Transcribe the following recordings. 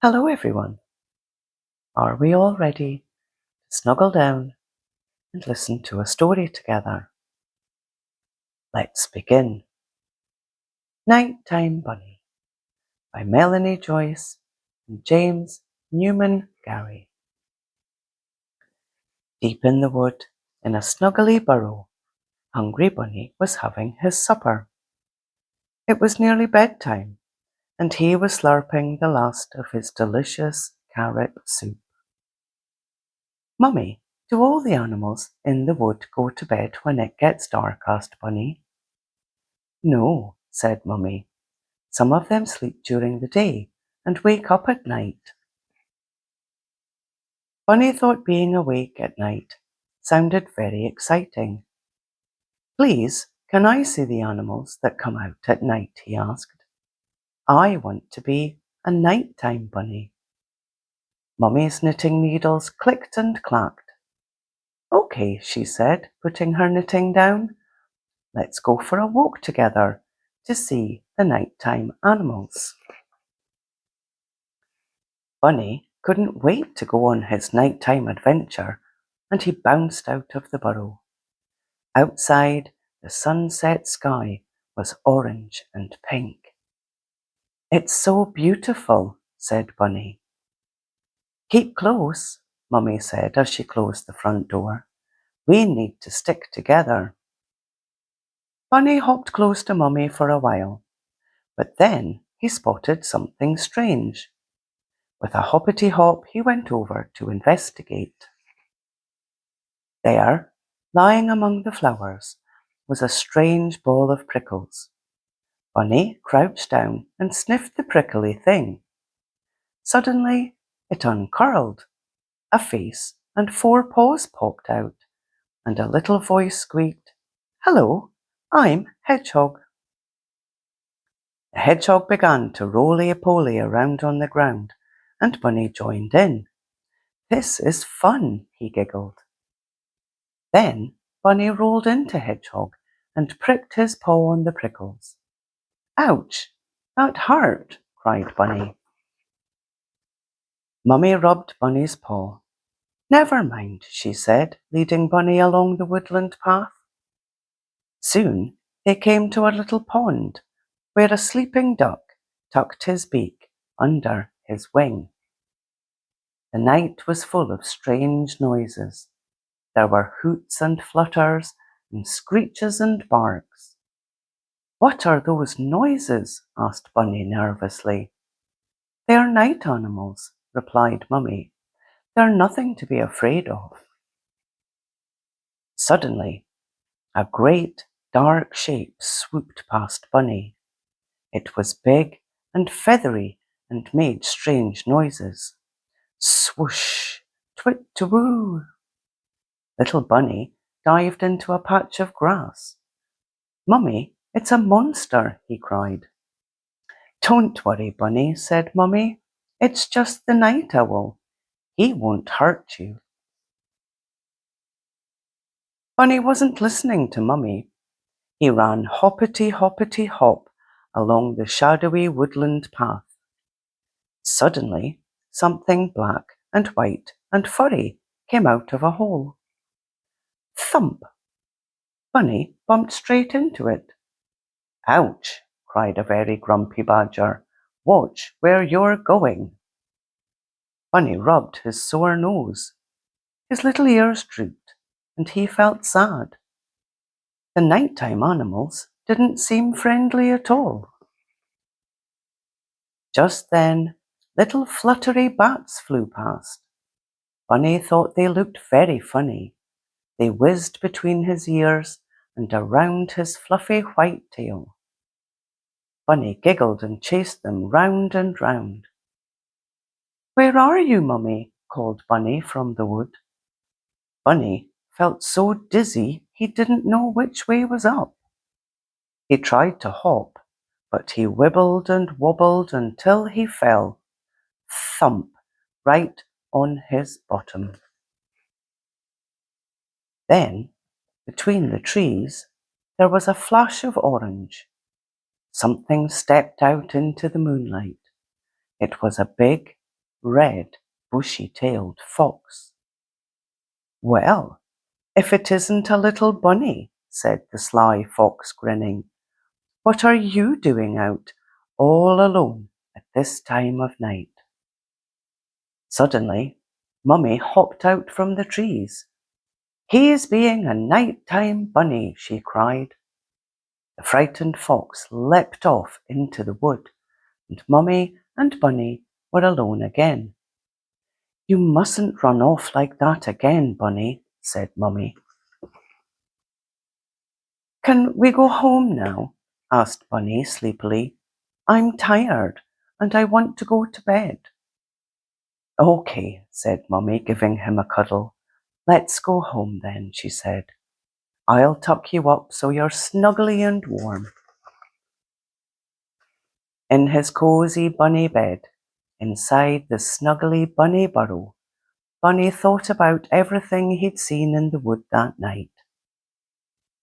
Hello everyone. Are we all ready to snuggle down and listen to a story together? Let's begin. Nighttime Bunny by Melanie Joyce and James Newman Gary. Deep in the wood, in a snuggly burrow, Hungry Bunny was having his supper. It was nearly bedtime, and he was slurping the last of his delicious carrot soup. Mummy, do all the animals in the wood go to bed when it gets dark? Asked Bunny. No, said Mummy. Some of them sleep during the day and wake up at night. Bunny thought being awake at night sounded very exciting. Please, can I see the animals that come out at night? He asked. I want to be a nighttime bunny. Mummy's knitting needles clicked and clacked. Okay, she said, putting her knitting down. Let's go for a walk together to see the nighttime animals. Bunny couldn't wait to go on his nighttime adventure, and he bounced out of the burrow. Outside, the sunset sky was orange and pink. It's so beautiful, said Bunny. Keep close, Mummy said as she closed the front door. We need to stick together. Bunny hopped close to Mummy for a while, but then he spotted something strange. With a hoppity hop, he went over to investigate. There, lying among the flowers, was a strange ball of prickles. Bunny crouched down and sniffed the prickly thing. Suddenly, it uncurled. A face and 4 paws popped out, and a little voice squeaked, Hello, I'm Hedgehog. The hedgehog began to roly-poly around on the ground, and Bunny joined in. This is fun, he giggled. Then Bunny rolled into Hedgehog and pricked his paw on the prickles. Ouch! That hurt, cried Bunny. Mummy rubbed Bunny's paw. Never mind, she said, leading Bunny along the woodland path. Soon they came to a little pond where a sleeping duck tucked his beak under his wing. The night was full of strange noises. There were hoots and flutters and screeches and barks. What are those noises? Asked Bunny nervously. They are night animals, replied Mummy. They're nothing to be afraid of. Suddenly, a great dark shape swooped past Bunny. It was big and feathery and made strange noises. Swoosh, twit-to-woo. Little Bunny dived into a patch of grass. Mummy, it's a monster, he cried. Don't worry, Bunny, said Mummy. It's just the night owl. He won't hurt you. Bunny wasn't listening to Mummy. He ran hoppity hoppity hop along the shadowy woodland path. Suddenly, something black and white and furry came out of a hole. Thump! Bunny bumped straight into it. Ouch! Cried a very grumpy badger. Watch where you're going. Bunny rubbed his sore nose. His little ears drooped, and he felt sad. The nighttime animals didn't seem friendly at all. Just then, little fluttery bats flew past. Bunny thought they looked very funny. They whizzed between his ears and around his fluffy white tail. Bunny giggled and chased them round and round. Where are you, Mummy? Called Bunny from the wood. Bunny felt so dizzy he didn't know which way was up. He tried to hop, but he wibbled and wobbled until he fell, thump, right on his bottom. Then, between the trees, there was a flash of orange. Something stepped out into the moonlight. It was a big, red, bushy-tailed fox. "Well, if it isn't a little bunny," said the sly fox, grinning. "What are you doing out all alone at this time of night?" Suddenly, Mummy hopped out from the trees. "He's being a nighttime bunny," she cried. The frightened fox leapt off into the wood, and Mummy and Bunny were alone again. "You mustn't run off like that again, Bunny," said Mummy. "Can we go home now?" asked Bunny sleepily. "I'm tired and I want to go to bed." "Okay," said Mummy, giving him a cuddle. "Let's go home then," she said. "I'll tuck you up so you're snuggly and warm." In his cozy bunny bed, inside the snuggly bunny burrow, Bunny thought about everything he'd seen in the wood that night.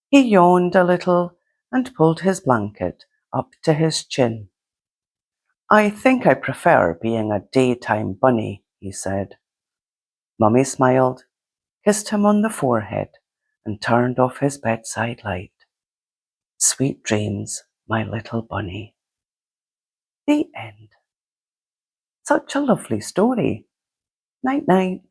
He yawned a little and pulled his blanket up to his chin. "I think I prefer being a daytime bunny," he said. Mummy smiled, kissed him on the forehead, and turned off his bedside light. "Sweet dreams, my little bunny." The end. Such a lovely story. Night night.